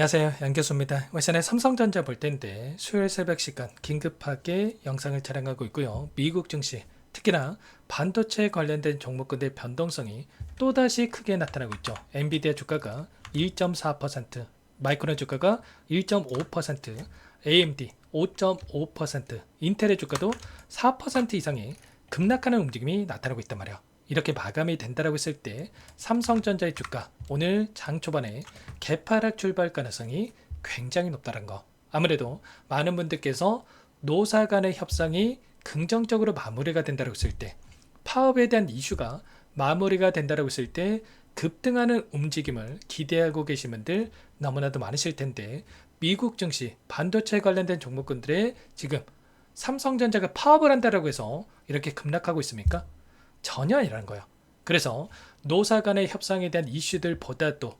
안녕하세요, 양교수입니다. 이번에 삼성전자 볼 텐데 수요일 새벽 시간 긴급하게 영상을 촬영하고 있고요. 미국 증시, 특히나 반도체 관련된 종목군의 변동성이 또다시 크게 나타나고 있죠. 엔비디아 주가가 1.4%, 마이크론 주가가 1.5%, AMD 5.5%, 인텔의 주가도 4% 이상의 급락하는 움직임이 나타나고 있단 말이에요. 이렇게 마감이 된다라고 했을 때 삼성전자의 주가 오늘 장 초반에 개파락 출발 가능성이 굉장히 높다는 거. 아무래도 많은 분들께서 노사 간의 협상이 긍정적으로 마무리가 된다고 했을 때, 파업에 대한 이슈가 마무리가 된다고 했을 때 급등하는 움직임을 기대하고 계신 분들 너무나도 많으실 텐데, 미국 증시 반도체 관련된 종목군들의 지금 삼성전자가 파업을 한다라고 해서 이렇게 급락하고 있습니까? 전혀 아니라는 거예요. 그래서 노사 간의 협상에 대한 이슈들보다도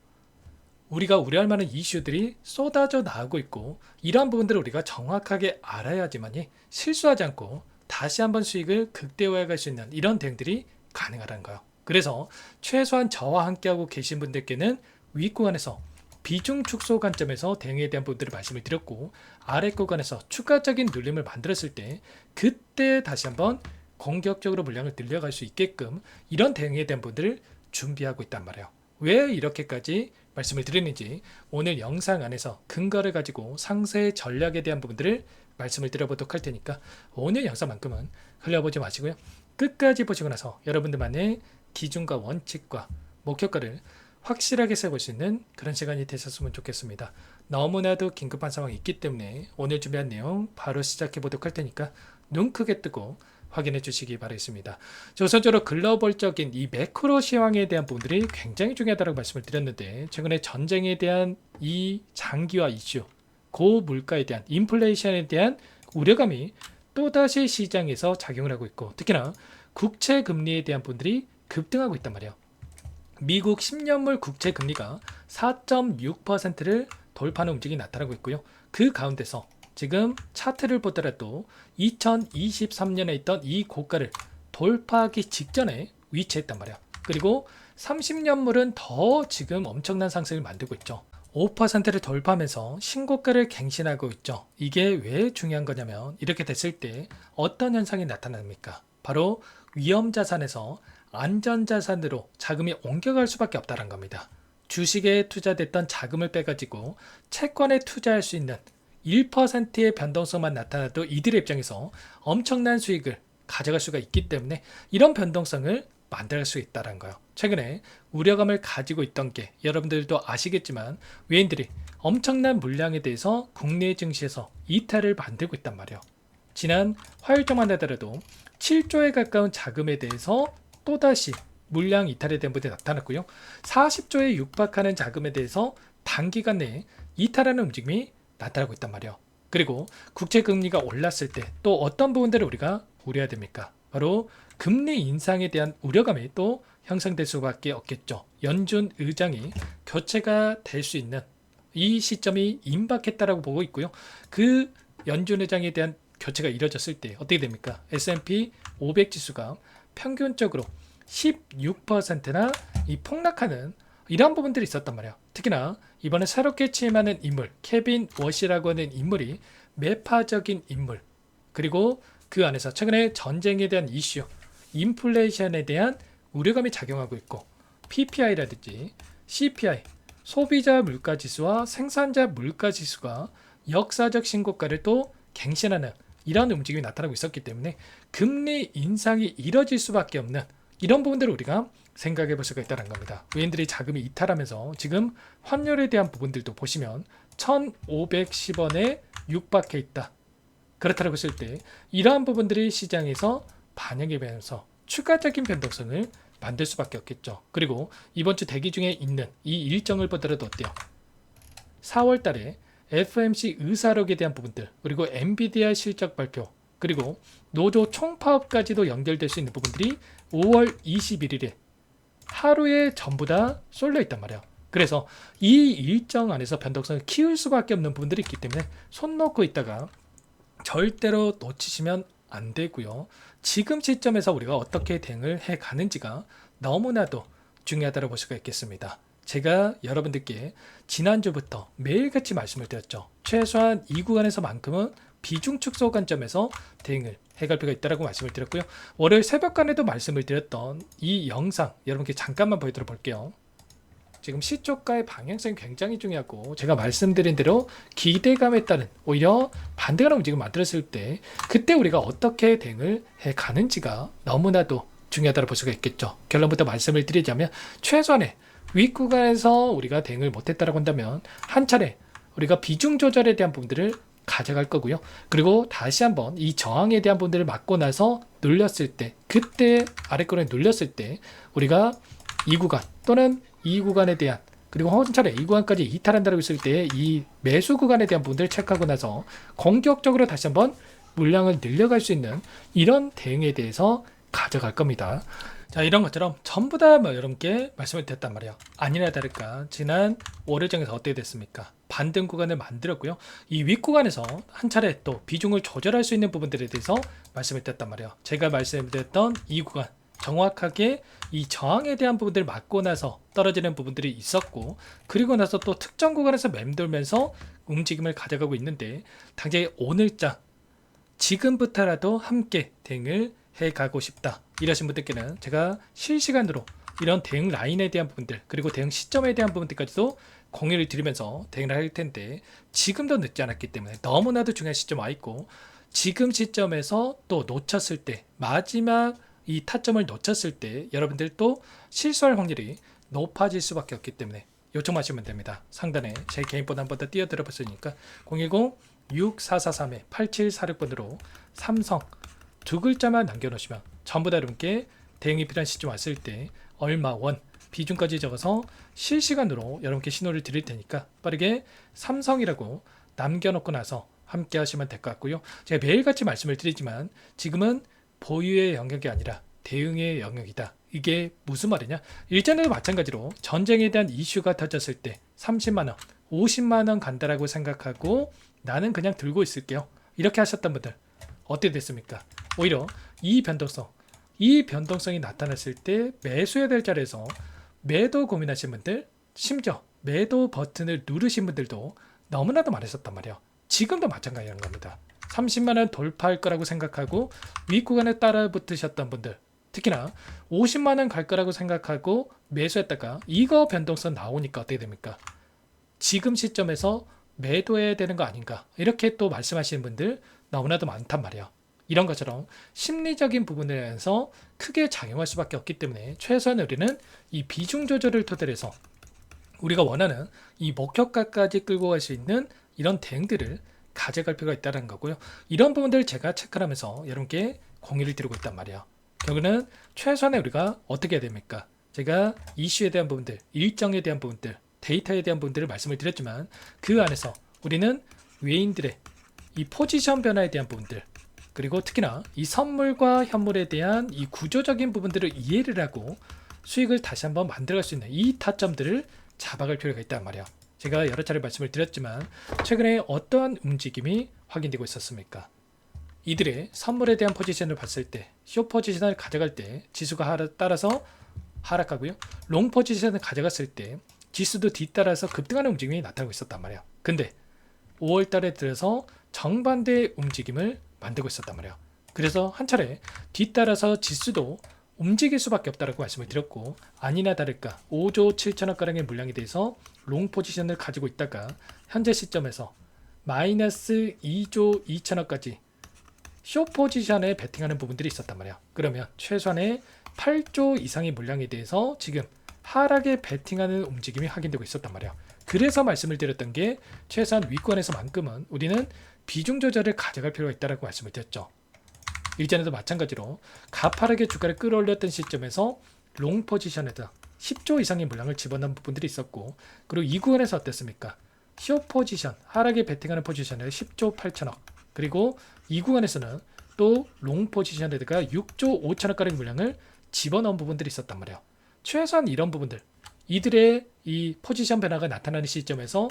우리가 우려할 만한 이슈들이 쏟아져 나오고 있고, 이러한 부분들을 우리가 정확하게 알아야지만이 실수하지 않고 다시 한번 수익을 극대화해 갈 수 있는 이런 대응들이 가능하다는 거예요. 그래서 최소한 저와 함께하고 계신 분들께는 윗구간에서 비중 축소 관점에서 대응에 대한 부분들을 말씀을 드렸고, 아래 구간에서 추가적인 눌림을 만들었을 때 그때 다시 한번 공격적으로 물량을 늘려갈 수 있게끔 이런 대응에 대한 부분들을 준비하고 있단 말이에요. 왜 이렇게까지 말씀을 드리는지 오늘 영상 안에서 근거를 가지고 상세 전략에 대한 부분들을 말씀을 드려보도록 할 테니까 오늘 영상만큼은 흘려보지 마시고요. 끝까지 보시고 나서 여러분들만의 기준과 원칙과 목표가를 확실하게 세울 수 있는 그런 시간이 되셨으면 좋겠습니다. 너무나도 긴급한 상황이 있기 때문에 오늘 준비한 내용 바로 시작해 보도록 할 테니까 눈 크게 뜨고 확인해 주시기 바라겠습니다. 우선적으로 글로벌적인 이 매크로 시황에 대한 부분들이 굉장히 중요하다고 말씀을 드렸는데, 최근에 전쟁에 대한 이 장기화 이슈, 고물가에 대한 인플레이션에 대한 우려감이 또다시 시장에서 작용을 하고 있고, 특히나 국채 금리에 대한 부분들이 급등하고 있단 말이에요. 미국 10년물 국채 금리가 4.6%를 돌파하는 움직임이 나타나고 있고요. 그 가운데서 지금 차트를 보더라도 2023년에 있던 이 고가를 돌파하기 직전에 위치했단 말이야. 그리고 30년물은 더 지금 엄청난 상승을 만들고 있죠. 5%를 돌파하면서 신고가를 갱신하고 있죠. 이게 왜 중요한 거냐면, 이렇게 됐을 때 어떤 현상이 나타납니까? 바로 위험자산에서 안전자산으로 자금이 옮겨갈 수밖에 없다는 겁니다. 주식에 투자됐던 자금을 빼가지고 채권에 투자할 수 있는 1%의 변동성만 나타나도 이들의 입장에서 엄청난 수익을 가져갈 수가 있기 때문에 이런 변동성을 만들 수 있다는 거예요. 최근에 우려감을 가지고 있던 게 여러분들도 아시겠지만, 외인들이 엄청난 물량에 대해서 국내 증시에서 이탈을 만들고 있단 말이에요. 지난 화요일조만 하더라도 7조에 가까운 자금에 대해서 또다시 물량 이탈에 대한 부분이 나타났고요. 40조에 육박하는 자금에 대해서 단기간 내에 이탈하는 움직임이 나타나고 있단 말이에요. 그리고 국채 금리가 올랐을 때 또 어떤 부분들을 우리가 우려해야 됩니까? 바로 금리 인상에 대한 우려감이 또 형성될 수밖에 없겠죠. 연준 의장이 교체가 될 수 있는 이 시점이 임박했다라고 보고 있고요. 그 연준 의장에 대한 교체가 이뤄졌을 때 어떻게 됩니까? S&P 500 지수가 평균적으로 16%나 이 폭락하는 이러한 부분들이 있었단 말이에요. 특히나 이번에 새롭게 취임하는 인물, 케빈 워시라고 하는 인물이 매파적인 인물, 그리고 그 안에서 최근에 전쟁에 대한 이슈, 인플레이션에 대한 우려감이 작용하고 있고, PPI라든지 CPI, 소비자 물가지수와 생산자 물가지수가 역사적 신고가를 또 갱신하는 이런 움직임이 나타나고 있었기 때문에 금리 인상이 이뤄질 수밖에 없는 이런 부분들을 우리가 생각해 볼 수가 있다는 겁니다. 외인들이 자금이 이탈하면서 지금 환율에 대한 부분들도 보시면 1,510원에 육박해 있다. 그렇다고 했을 때 이러한 부분들이 시장에서 반영이 되면서 추가적인 변동성을 만들 수밖에 없겠죠. 그리고 이번 주 대기 중에 있는 이 일정을 보더라도 어때요? 4월 달에 FOMC 의사록에 대한 부분들, 그리고 엔비디아 실적 발표, 그리고 노조 총파업까지도 연결될 수 있는 부분들이 5월 21일에 하루에 전부 다 쏠려 있단 말이에요. 그래서 이 일정 안에서 변동성을 키울 수밖에 없는 부분들이 있기 때문에 손 놓고 있다가 절대로 놓치시면 안 되고요. 지금 시점에서 우리가 어떻게 대응을 해 가는지가 너무나도 중요하다고 볼 수가 있겠습니다. 제가 여러분들께 지난주부터 매일같이 말씀을 드렸죠. 최소한 이 구간에서만큼은 비중 축소 관점에서 대응을 해갈 필요가 있다고 말씀을 드렸고요. 월요일 새벽간에도 말씀을 드렸던 이 영상 여러분께 잠깐만 보여드려 볼게요. 지금 시초가의 방향성이 굉장히 중요하고, 제가 말씀드린 대로 기대감에 따른 오히려 반대가는 움직임을 만들었을 때 그때 우리가 어떻게 대응을 해가는지가 너무나도 중요하다고 볼 수가 있겠죠. 결론부터 말씀을 드리자면, 최소한의 윗구간에서 우리가 대응을 못했다고 한다면 한 차례 우리가 비중 조절에 대한 부분들을 가져갈 거고요. 그리고 다시 한번 이 저항에 대한 부분들을 맞고 나서 눌렸을 때, 그때 아래권에 눌렸을 때 우리가 이 구간 또는 이 구간에 대한, 그리고 한 차례 이 구간까지 이탈한다고 했을 때 이 매수 구간에 대한 부분들을 체크하고 나서 공격적으로 다시 한번 물량을 늘려갈 수 있는 이런 대응에 대해서 가져갈 겁니다. 자, 이런 것처럼 전부 다 여러분께 말씀을 드렸단 말이에요. 아니나 다를까 지난 월요일장에서 어떻게 됐습니까? 반등 구간을 만들었고요. 이 윗구간에서 한 차례 또 비중을 조절할 수 있는 부분들에 대해서 말씀을 드렸단 말이에요. 제가 말씀드렸던 이 구간, 정확하게 이 저항에 대한 부분들을 맞고 나서 떨어지는 부분들이 있었고, 그리고 나서 또 특정 구간에서 맴돌면서 움직임을 가져가고 있는데, 당장 오늘장 지금부터라도 함께 대응을 해가고 싶다 이러신 분들께는 제가 실시간으로 이런 대응 라인에 대한 부분들, 그리고 대응 시점에 대한 부분들까지도 공유를 드리면서 대응을 할 텐데, 지금도 늦지 않았기 때문에 너무나도 중요한 시점 와 있고, 지금 시점에서 또 놓쳤을 때, 마지막 이 타점을 놓쳤을 때 여러분들 또 실수할 확률이 높아질 수밖에 없기 때문에 요청하시면 됩니다. 상단에 제 개인 번호 한 번 더 띄워드려 봤으니까 010-6443-8746번으로 삼성 두 글자만 남겨놓으시면 전부 다 여러분께 대응이 필요한 시점 왔을 때 얼마 원 비중까지 적어서 실시간으로 여러분께 신호를 드릴 테니까 빠르게 삼성이라고 남겨놓고 나서 함께 하시면 될 것 같고요. 제가 매일같이 말씀을 드리지만 지금은 보유의 영역이 아니라 대응의 영역이다. 이게 무슨 말이냐? 일전에도 마찬가지로 전쟁에 대한 이슈가 터졌을 때 30만원, 50만원 간다라고 생각하고 나는 그냥 들고 있을게요. 이렇게 하셨던 분들 어떻게 됐습니까? 오히려 이 변동성이 나타났을 때 매수해야 될 자리에서 매도 고민하신 분들, 심지어 매도 버튼을 누르신 분들도 너무나도 많으셨단 말이에요. 지금도 마찬가지인 겁니다. 30만원 돌파할 거라고 생각하고 윗구간에 따라 붙으셨던 분들, 특히나 50만원 갈 거라고 생각하고 매수했다가 이거 변동성 나오니까 어떻게 됩니까? 지금 시점에서 매도해야 되는 거 아닌가, 이렇게 또 말씀하시는 분들 너무나도 많단 말이에요. 이런 것처럼 심리적인 부분에서 크게 작용할 수밖에 없기 때문에 최소한 우리는 이 비중 조절을 토대로 해서 우리가 원하는 이 목표가까지 끌고 갈 수 있는 이런 대응들을 가져갈 필요가 있다는 거고요. 이런 부분들을 제가 체크를 하면서 여러분께 공유를 드리고 있단 말이에요. 결국은 최소한의 우리가 어떻게 해야 됩니까? 제가 이슈에 대한 부분들, 일정에 대한 부분들, 데이터에 대한 부분들을 말씀을 드렸지만 그 안에서 우리는 외인들의 이 포지션 변화에 대한 부분들, 그리고 특히나 이 선물과 현물에 대한 이 구조적인 부분들을 이해를 하고 수익을 다시 한번 만들어갈 수 있는 이 타점들을 잡아갈 필요가 있단 말이에요. 제가 여러 차례 말씀을 드렸지만 최근에 어떠한 움직임이 확인되고 있었습니까? 이들의 선물에 대한 포지션을 봤을 때, 숏 포지션을 가져갈 때 지수가 따라서 하락하고요, 롱 포지션을 가져갔을 때 지수도 뒤따라서 급등하는 움직임이 나타나고 있었단 말이에요. 근데 5월 달에 들어서 정반대의 움직임을 만들고 있었단 말이에요. 그래서 한 차례 뒤따라서 지수도 움직일 수밖에 없다고 말씀을 드렸고, 아니나 다를까 5조 7천억가량의 물량에 대해서 롱 포지션을 가지고 있다가 현재 시점에서 마이너스 2조 2천억까지 숏 포지션에 베팅하는 부분들이 있었단 말이에요. 그러면 최소한의 8조 이상의 물량에 대해서 지금 하락에 베팅하는 움직임이 확인되고 있었단 말이에요. 그래서 말씀을 드렸던 게 최소한 윗권에서만큼은 우리는 비중 조절을 가져갈 필요가 있다고 말씀을 드렸죠. 일전에도 마찬가지로 가파르게 주가를 끌어올렸던 시점에서 롱 포지션에다 10조 이상의 물량을 집어넣은 부분들이 있었고, 그리고 이 구간에서 어땠습니까? 숏 포지션, 하락에 베팅하는 포지션에 10조 8천억, 그리고 이 구간에서는 또 롱 포지션에다가 6조 5천억가량 물량을 집어넣은 부분들이 있었단 말이에요. 최소한 이런 부분들, 이들의 이 포지션 변화가 나타나는 시점에서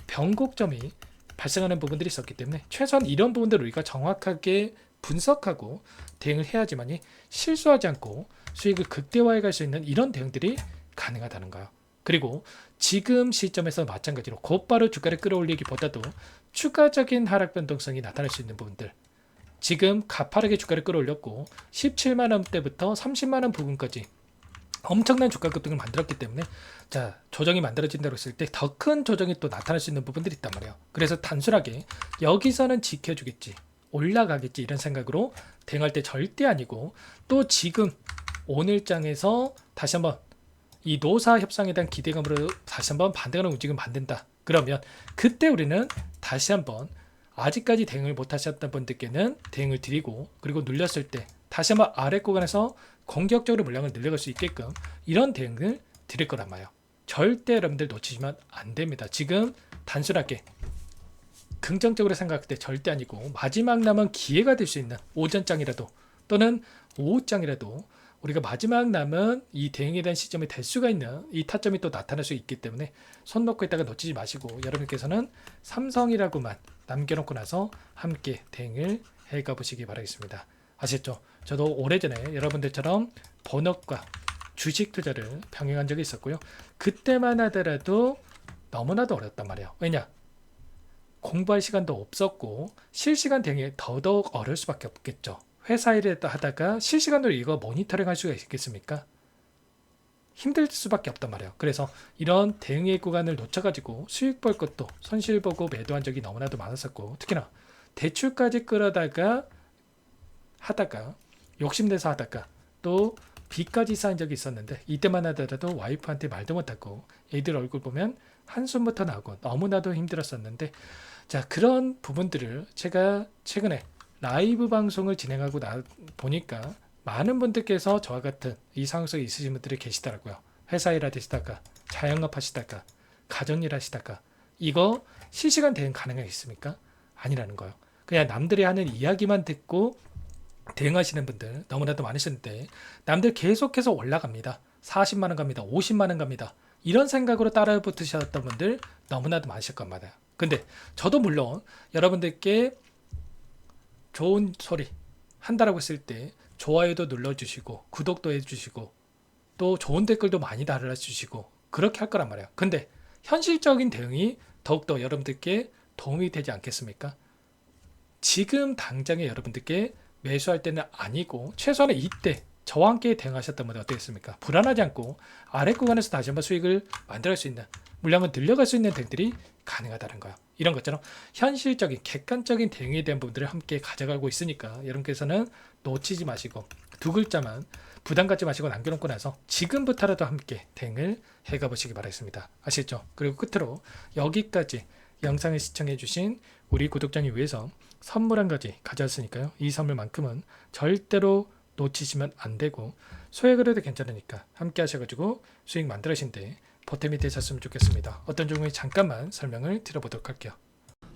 변곡점이 발생하는 부분들이 있었기 때문에 최소한 이런 부분들을 우리가 정확하게 분석하고 대응을 해야지만이 실수하지 않고 수익을 극대화해 갈 수 있는 이런 대응들이 가능하다는 거예요. 그리고 지금 시점에서 마찬가지로 곧바로 주가를 끌어올리기보다도 추가적인 하락 변동성이 나타날 수 있는 부분들, 지금 가파르게 주가를 끌어올렸고 17만 원대부터 30만 원 부분까지 엄청난 주가 급등을 만들었기 때문에 자, 조정이 만들어진다고 했을 때 더 큰 조정이 또 나타날 수 있는 부분들이 있단 말이에요. 그래서 단순하게 여기서는 지켜주겠지, 올라가겠지 이런 생각으로 대응할 때 절대 아니고, 또 지금 오늘장에서 다시 한번 이 노사 협상에 대한 기대감으로 다시 한번 반등하는 움직임을 만든다. 그러면 그때 우리는 다시 한번 아직까지 대응을 못 하셨던 분들께는 대응을 드리고, 그리고 눌렸을 때 다시 한번 아래 구간에서 공격적으로 물량을 늘려갈 수 있게끔 이런 대응을 드릴 거란 말이에요. 절대 여러분들 놓치시면 안 됩니다. 지금 단순하게 긍정적으로 생각할 때 절대 아니고, 마지막 남은 기회가 될 수 있는 오전장이라도 또는 오후장이라도 우리가 마지막 남은 이 대응에 대한 시점이 될 수가 있는 이 타점이 또 나타날 수 있기 때문에 손 놓고 있다가 놓치지 마시고, 여러분께서는 삼성이라고만 남겨놓고 나서 함께 대응을 해가 보시기 바라겠습니다. 아시겠죠? 저도 오래전에 여러분들처럼 본업과 주식 투자를 병행한 적이 있었고요. 그때만 하더라도 너무나도 어렵단 말이에요. 왜냐? 공부할 시간도 없었고 실시간 대응이 더더욱 어려울 수밖에 없겠죠. 회사 일을 하다가 실시간으로 이거 모니터링 할 수가 있겠습니까? 힘들 수밖에 없단 말이에요. 그래서 이런 대응의 구간을 놓쳐가지고 수익 볼 것도 손실 보고 매도한 적이 너무나도 많았었고, 특히나 대출까지 끌어다가 하다가 욕심내서 하다가 또 빚까지 쌓인 적이 있었는데, 이때만 하더라도 와이프한테 말도 못하고 애들 얼굴 보면 한숨부터 나고 너무나도 힘들었었는데, 자, 그런 부분들을 제가 최근에 라이브 방송을 진행하고 보니까 많은 분들께서 저와 같은 이 상황 속에 있으신 분들이 계시더라고요. 회사 일 하시다가 자영업 하시다가 가정일 하시다가 이거 실시간 대응 가능하겠습니까? 아니라는 거예요. 그냥 남들이 하는 이야기만 듣고 대응하시는 분들 너무나도 많으신데, 남들 계속해서 올라갑니다. 40만 원 갑니다. 50만 원 갑니다. 이런 생각으로 따라 붙으셨던 분들 너무나도 많으실 겁니다. 근데 저도 물론 여러분들께 좋은 소리 한다라고 했을 때 좋아요도 눌러주시고 구독도 해주시고 또 좋은 댓글도 많이 달아주시고 그렇게 할 거란 말이에요. 근데 현실적인 대응이 더욱더 여러분들께 도움이 되지 않겠습니까? 지금 당장에 여러분들께 매수할 때는 아니고 최소한의 이때 저와 함께 대응하셨던 분은 어떻겠습니까? 불안하지 않고 아래 구간에서 다시 한번 수익을 만들어갈 수 있는, 물량을 늘려갈 수 있는 대응들이 가능하다는 거예요. 이런 것처럼 현실적인 객관적인 대응에 대한 부분들을 함께 가져가고 있으니까 여러분께서는 놓치지 마시고 두 글자만 부담 갖지 마시고 남겨놓고 나서 지금부터라도 함께 대응을 해가 보시기 바라겠습니다. 아시겠죠? 그리고 끝으로 여기까지 영상을 시청해 주신 우리 구독자님 위해서 선물 한 가지 가져왔으니까요. 이 선물만큼은 절대로 놓치시면 안 되고, 소액을 해도 괜찮으니까 함께 하셔가지고 수익 만들으신데 보탬이 되셨으면 좋겠습니다. 어떤 종목인지 잠깐만 설명을 드려보도록 할게요.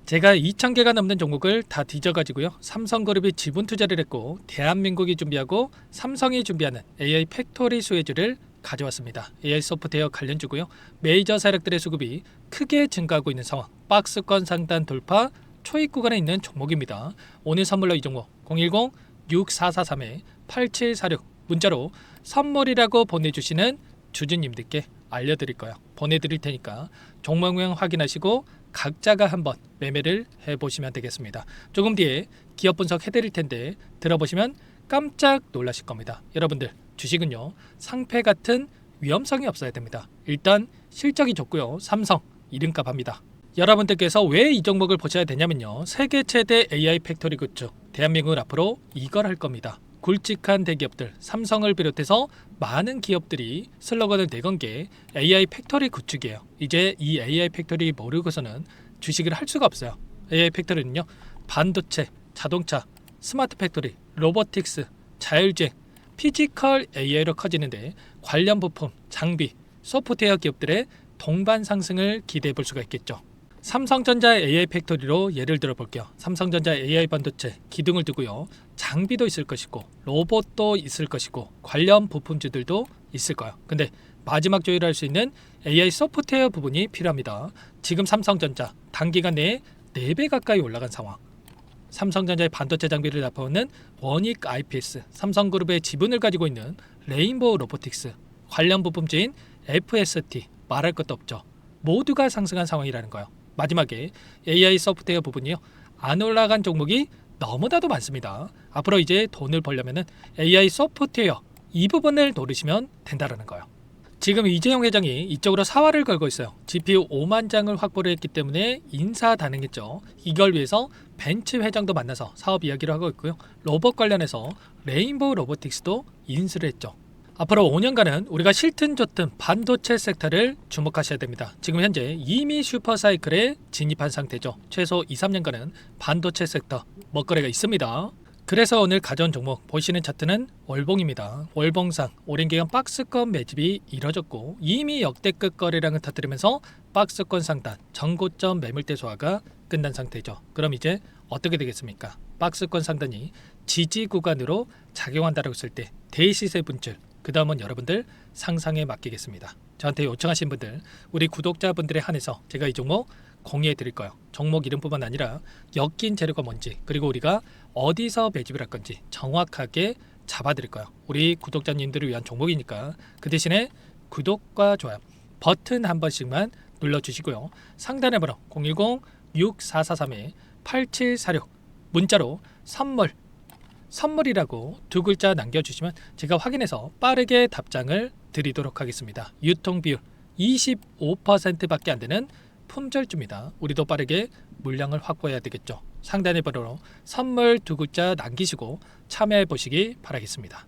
제가 2,000개가 넘는 종목을 다 뒤져가지고요. 삼성그룹이 지분 투자를 했고 대한민국이 준비하고 삼성이 준비하는 AI 팩토리 수혜주를 가져왔습니다. AI 소프트웨어 관련주고요. 메이저 세력들의 수급이 크게 증가하고 있는 상황, 박스권 상단 돌파 초입 구간에 있는 종목입니다. 오늘 선물로 이 종목 010-6443-8746 문자로 선물이라고 보내주시는 주주님들께 알려드릴 거예요. 보내드릴 테니까 종목명 확인하시고 각자가 한번 매매를 해보시면 되겠습니다. 조금 뒤에 기업 분석 해드릴 텐데 들어보시면 깜짝 놀라실 겁니다. 여러분들 주식은요 상패 같은 위험성이 없어야 됩니다. 일단 실적이 좋고요. 삼성 이름값 합니다. 여러분들께서 왜 이 종목을 보셔야 되냐면요. 세계 최대 AI 팩토리 구축, 대한민국은 앞으로 이걸 할 겁니다. 굵직한 대기업들, 삼성을 비롯해서 많은 기업들이 슬로건을 내건 게 AI 팩토리 구축이에요. 이제 이 AI 팩토리 모르고서는 주식을 할 수가 없어요. AI 팩토리는요, 반도체, 자동차, 스마트 팩토리, 로보틱스, 자율주행, 피지컬 AI로 커지는데 관련 부품, 장비, 소프트웨어 기업들의 동반 상승을 기대해 볼 수가 있겠죠. 삼성전자 AI 팩토리로 예를 들어 볼게요. 삼성전자 AI 반도체 기둥을 두고요. 장비도 있을 것이고 로봇도 있을 것이고 관련 부품주들도 있을 거예요. 근데 마지막 조율할 수 있는 AI 소프트웨어 부분이 필요합니다. 지금 삼성전자 단기간 내에 4배 가까이 올라간 상황. 삼성전자의 반도체 장비를 납품하는 원익 IPS, 삼성그룹의 지분을 가지고 있는 레인보우 로보틱스, 관련 부품주인 FST, 말할 것도 없죠. 모두가 상승한 상황이라는 거예요. 마지막에 AI 소프트웨어 부분이요. 안 올라간 종목이 너무나도 많습니다. 앞으로 이제 돈을 벌려면은 AI 소프트웨어 이 부분을 노리시면 된다라는 거예요. 지금 이재용 회장이 이쪽으로 사활을 걸고 있어요. GPU 5만 장을 확보를 했기 때문에 인사단행했죠. 이걸 위해서 벤츠 회장도 만나서 사업 이야기를 하고 있고요. 로봇 관련해서 레인보우 로보틱스도 인수를 했죠. 앞으로 5년간은 우리가 싫든 좋든 반도체 섹터를 주목하셔야 됩니다. 지금 현재 이미 슈퍼사이클에 진입한 상태죠. 최소 2, 3년간은 반도체 섹터 먹거리가 있습니다. 그래서 오늘 가져온 종목 보시는 차트는 월봉입니다. 월봉상 오랜 기간 박스권 매집이 이뤄졌고 이미 역대급 거래량을 터뜨리면서 박스권 상단 전고점 매물대 소화가 끝난 상태죠. 그럼 이제 어떻게 되겠습니까? 박스권 상단이 지지 구간으로 작용한다고 했을 때 대시세 분출 그 다음은 여러분들 상상에 맡기겠습니다. 저한테 요청하신 분들 우리 구독자분들에 한해서 제가 이 종목 공유해 드릴 거예요. 종목 이름뿐만 아니라 엮인 재료가 뭔지 그리고 우리가 어디서 매집을 할 건지 정확하게 잡아 드릴 거예요. 우리 구독자님들을 위한 종목이니까 그 대신에 구독과 좋아요 버튼 한 번씩만 눌러주시고요. 상단의 번호 010-6443-8746 문자로 선물이라고 두 글자 남겨주시면 제가 확인해서 빠르게 답장을 드리도록 하겠습니다. 유통 비율 25%밖에 안 되는 품절주입니다. 우리도 빠르게 물량을 확보해야 되겠죠. 상단의 번호로 선물 두 글자 남기시고 참여해 보시기 바라겠습니다.